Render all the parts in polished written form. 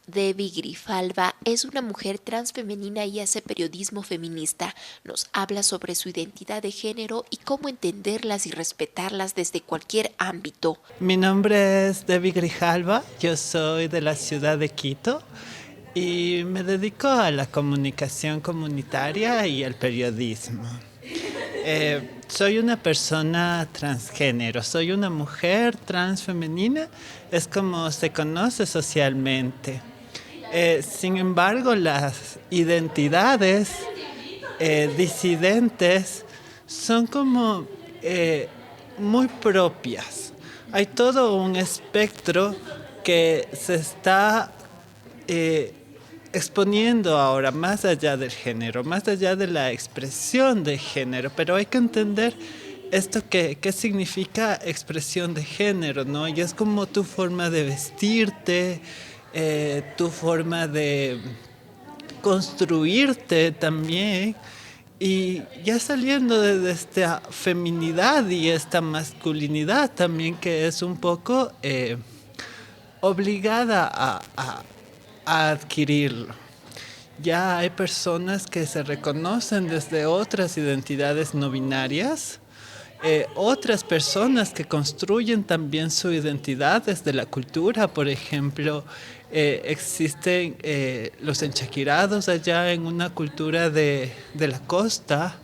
Debbie Grijalva es una mujer transfemenina y hace periodismo feminista. Nos habla sobre su identidad de género y cómo entenderlas y respetarlas desde cualquier ámbito. Mi nombre es Debbie Grijalva, yo soy de la ciudad de Quito y me dedico a la comunicación comunitaria y al periodismo. Soy una persona transgénero, soy una mujer transfemenina, es como se conoce socialmente. Sin embargo, las identidades disidentes son como muy propias. Hay todo un espectro que se está eh, exponiendo ahora más allá del género, más allá de la expresión de género, pero hay que entender esto qué significa expresión de género, ¿no? Y es como tu forma de vestirte, tu forma de construirte también. Y ya saliendo de esta feminidad y esta masculinidad también que es un poco obligada a adquirirlo. Ya hay personas que se reconocen desde otras identidades no binarias, otras personas que construyen también su identidad desde la cultura. Por ejemplo, existen los enchaquirados allá en una cultura de la costa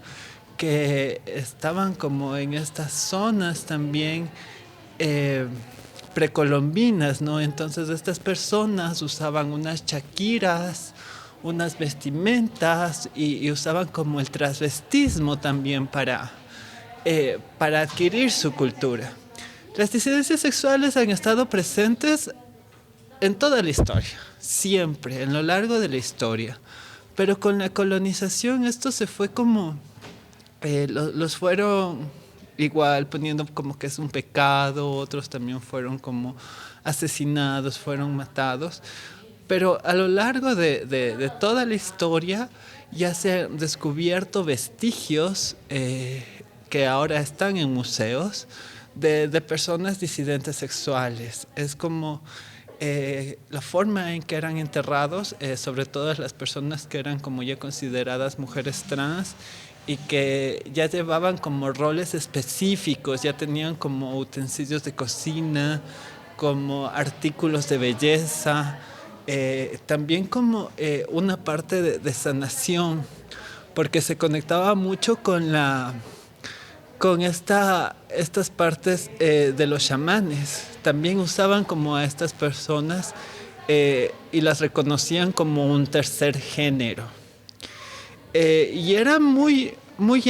que estaban como en estas zonas también precolombinas, ¿no? Entonces estas personas usaban unas chaquiras, unas vestimentas y usaban como el transvestismo también para adquirir su cultura. Las disidencias sexuales han estado presentes en toda la historia, siempre, en lo largo de la historia. Pero con la colonización esto se fue como, los fueron igual poniendo como que es un pecado, otros también fueron como asesinados, fueron matados. Pero a lo largo de toda la historia ya se han descubierto vestigios que ahora están en museos de personas disidentes sexuales. Es como la forma en que eran enterrados, sobre todo las personas que eran como ya consideradas mujeres trans y que ya llevaban como roles específicos, ya tenían como utensilios de cocina, como artículos de belleza, también como una parte de sanación, porque se conectaba mucho con estas partes de los chamanes. También usaban como a estas personas y las reconocían como un tercer género. Y era muy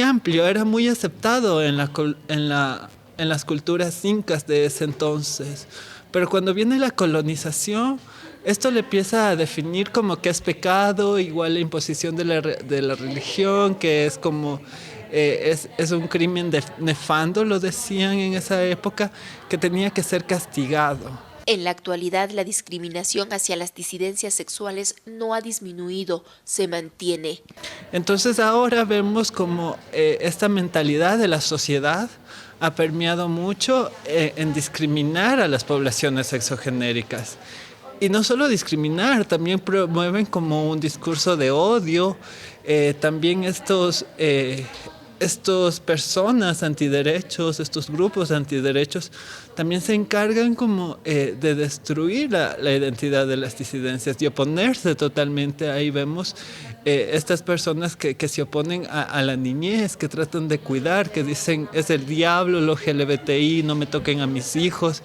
amplio, era muy aceptado en las culturas incas de ese entonces. Pero cuando viene la colonización, esto le empieza a definir como que es pecado, igual la imposición de la religión, que es como es un crimen nefando, lo decían en esa época, que tenía que ser castigado. En la actualidad, la discriminación hacia las disidencias sexuales no ha disminuido, se mantiene. Entonces ahora vemos como esta mentalidad de la sociedad ha permeado mucho en discriminar a las poblaciones sexogenéricas. Y no solo discriminar, también promueven como un discurso de odio, también estos personas antiderechos, estos grupos antiderechos, también se encargan como de destruir la identidad de las disidencias y oponerse totalmente. Ahí vemos estas personas que se oponen a la niñez, que tratan de cuidar, que dicen es el diablo, los LGBTI, no me toquen a mis hijos.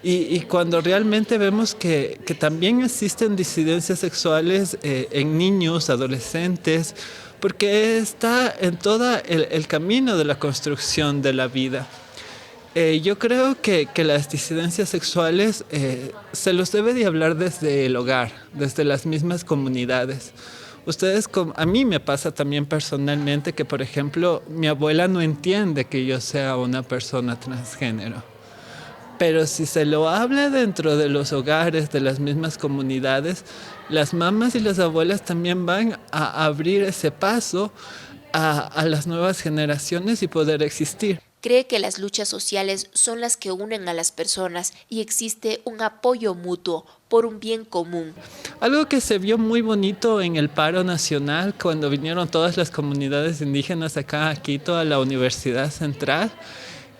Y cuando realmente vemos que también existen disidencias sexuales en niños, adolescentes, porque está en todo el camino de la construcción de la vida. Yo creo que las disidencias sexuales se los debe de hablar desde el hogar, desde las mismas comunidades. A mí me pasa también personalmente que, por ejemplo, mi abuela no entiende que yo sea una persona transgénero. Pero si se lo habla dentro de los hogares, de las mismas comunidades, las mamás y las abuelas también van a abrir ese paso a las nuevas generaciones y poder existir. Cree que las luchas sociales son las que unen a las personas y existe un apoyo mutuo por un bien común. Algo que se vio muy bonito en el paro nacional, cuando vinieron todas las comunidades indígenas acá a Quito, a la Universidad Central,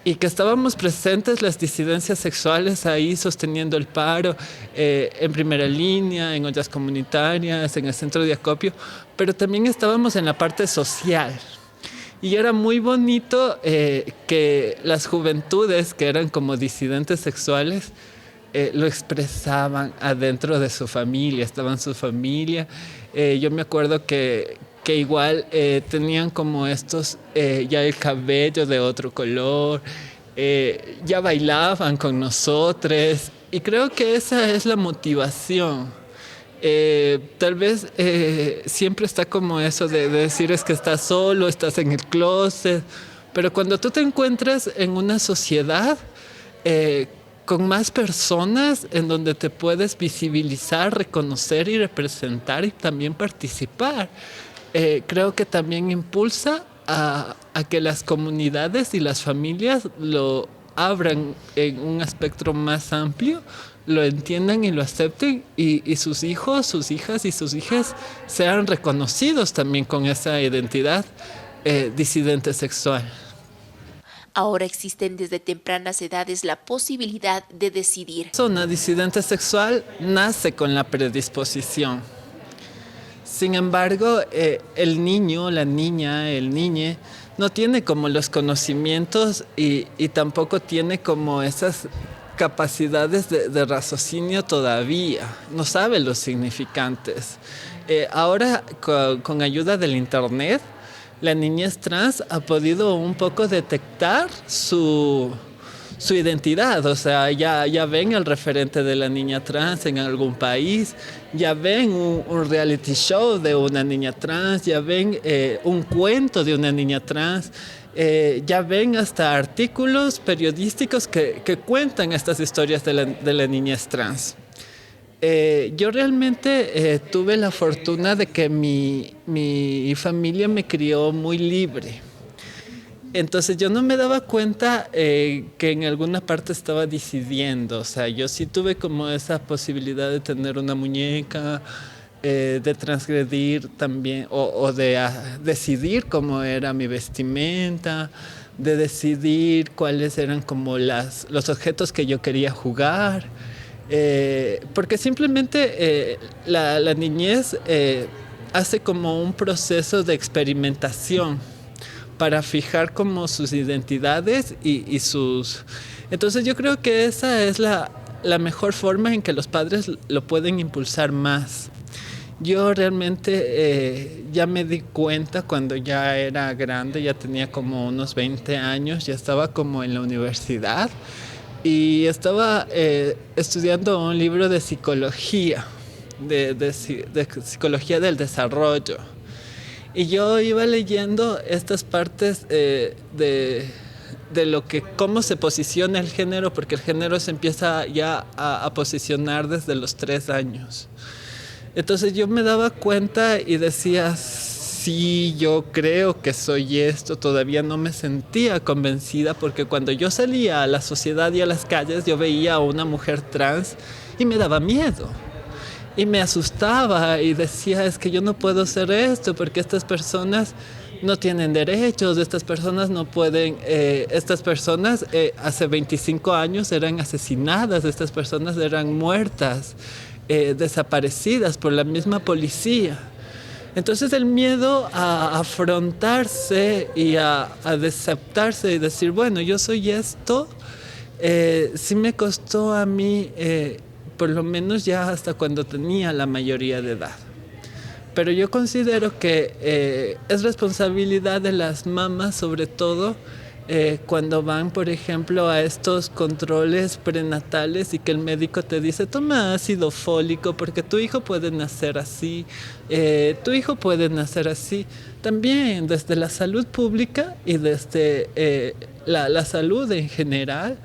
y que estábamos presentes las disidencias sexuales ahí sosteniendo el paro, en primera línea, en ollas comunitarias, en el centro de acopio, pero también estábamos en la parte social. Y era muy bonito que las juventudes, que eran como disidentes sexuales, lo expresaban adentro de su familia, estaba en su familia. Yo me acuerdo que igual tenían como estos, ya el cabello de otro color, ya bailaban con nosotros y creo que esa es la motivación. Tal vez siempre está como eso de decir es que estás solo, estás en el closet, pero cuando tú te encuentras en una sociedad con más personas en donde te puedes visibilizar, reconocer y representar y también participar, creo que también impulsa a que las comunidades y las familias lo abran en un espectro más amplio, lo entiendan y lo acepten y sus hijos, sus hijas y sus hijas sean reconocidos también con esa identidad disidente sexual. Ahora existen desde tempranas edades la posibilidad de decidir. La persona disidente sexual nace con la predisposición. Sin embargo, el niño, la niña, el niñe no tiene como los conocimientos y tampoco tiene como esas capacidades de raciocinio todavía, no sabe los significantes. Ahora, con ayuda del internet, la niñez trans ha podido un poco detectar su identidad, o sea, ya ven el referente de la niña trans en algún país, ya ven un reality show de una niña trans, ya ven un cuento de una niña trans, ya ven hasta artículos periodísticos que cuentan estas historias de la niñez trans. Yo realmente tuve la fortuna de que mi familia me crió muy libre. Entonces yo no me daba cuenta que en alguna parte estaba decidiendo. O sea, yo sí tuve como esa posibilidad de tener una muñeca, de transgredir también, o de decidir cómo era mi vestimenta, de decidir cuáles eran como los objetos que yo quería jugar. Porque simplemente la niñez hace como un proceso de experimentación para fijar como sus identidades y sus... Entonces yo creo que esa es la mejor forma en que los padres lo pueden impulsar más. Yo realmente ya me di cuenta cuando ya era grande, ya tenía como unos 20 años, ya estaba como en la universidad y estaba estudiando un libro de psicología, de psicología del desarrollo. Y yo iba leyendo estas partes de lo que, cómo se posiciona el género, porque el género se empieza ya a posicionar desde los 3 años. Entonces yo me daba cuenta y decía, sí, yo creo que soy esto, todavía no me sentía convencida, porque cuando yo salía a la sociedad y a las calles, yo veía a una mujer trans y me daba miedo. Y me asustaba y decía, es que yo no puedo hacer esto porque estas personas no tienen derechos, estas personas no pueden, estas personas hace 25 años eran asesinadas, estas personas eran muertas, desaparecidas por la misma policía. Entonces el miedo a afrontarse y a aceptarse y decir, bueno, yo soy esto, sí me costó a mí... por lo menos ya hasta cuando tenía la mayoría de edad. Pero yo considero que es responsabilidad de las mamás, sobre todo cuando van, por ejemplo, a estos controles prenatales y que el médico te dice, toma ácido fólico porque tu hijo puede nacer así, tu hijo puede nacer así. También desde la salud pública y desde la salud en general,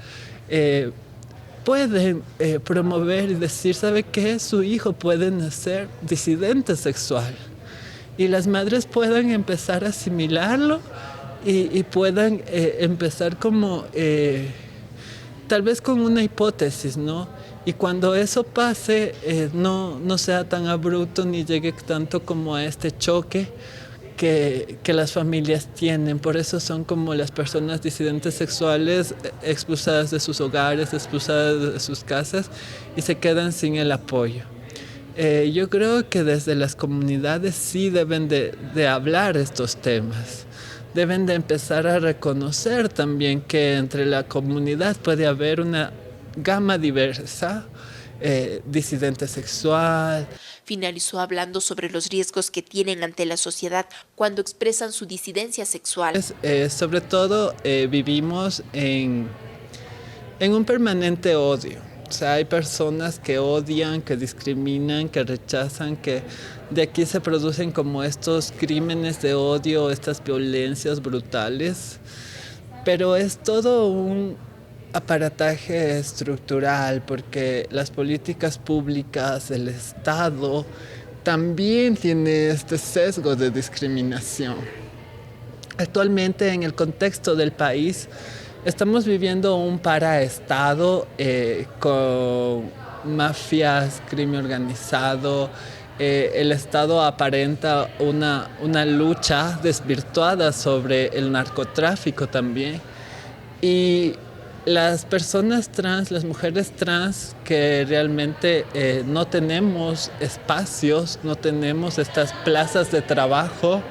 pueden promover y decir, ¿sabe qué? Su hijo puede nacer disidente sexual. Y las madres puedan empezar a asimilarlo y puedan empezar como tal vez con una hipótesis, ¿no? Y cuando eso pase, no sea tan abrupto ni llegue tanto como a este choque que las familias tienen. Por eso son como las personas disidentes sexuales expulsadas de sus hogares, expulsadas de sus casas y se quedan sin el apoyo. Yo creo que desde las comunidades sí deben de hablar estos temas. Deben de empezar a reconocer también que entre la comunidad puede haber una gama diversa, disidente sexual. Finalizó hablando sobre los riesgos que tienen ante la sociedad cuando expresan su disidencia sexual. Sobre todo vivimos en un permanente odio. O sea, hay personas que odian, que discriminan, que rechazan, que de aquí se producen como estos crímenes de odio, estas violencias brutales. Pero es todo un aparataje estructural porque las políticas públicas, el Estado, también tiene este sesgo de discriminación. Actualmente en el contexto del país estamos viviendo un paraestado con mafias, crimen organizado. El Estado aparenta una lucha desvirtuada sobre el narcotráfico también. Y las personas trans, las mujeres trans que realmente no tenemos espacios, no tenemos estas plazas de trabajo,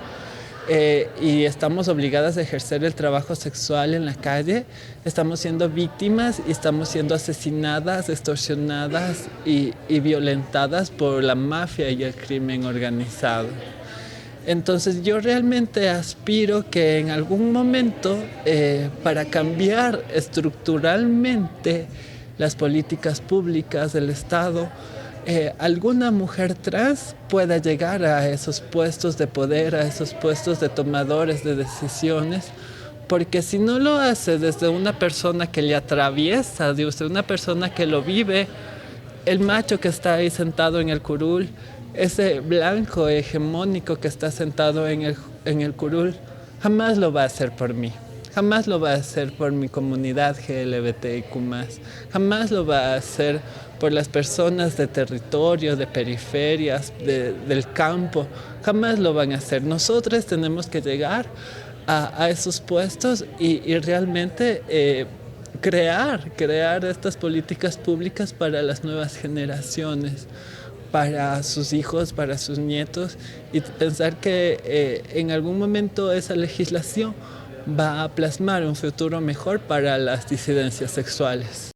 y estamos obligadas a ejercer el trabajo sexual en la calle, estamos siendo víctimas y estamos siendo asesinadas, extorsionadas y violentadas por la mafia y el crimen organizado. Entonces yo realmente aspiro que en algún momento, para cambiar estructuralmente las políticas públicas del Estado, alguna mujer trans pueda llegar a esos puestos de poder, a esos puestos de tomadores de decisiones, porque si no lo hace desde una persona que le atraviesa, desde una persona que lo vive, el macho que está ahí sentado en el curul, ese blanco hegemónico que está sentado en el curul, jamás lo va a hacer por mí. Jamás lo va a hacer por mi comunidad LGBTIQ+. Jamás lo va a hacer por las personas de territorio, de periferias, del campo. Jamás lo van a hacer. Nosotros tenemos que llegar a esos puestos y realmente crear estas políticas públicas para las nuevas generaciones, para sus hijos, para sus nietos, y pensar que en algún momento esa legislación va a plasmar un futuro mejor para las disidencias sexuales.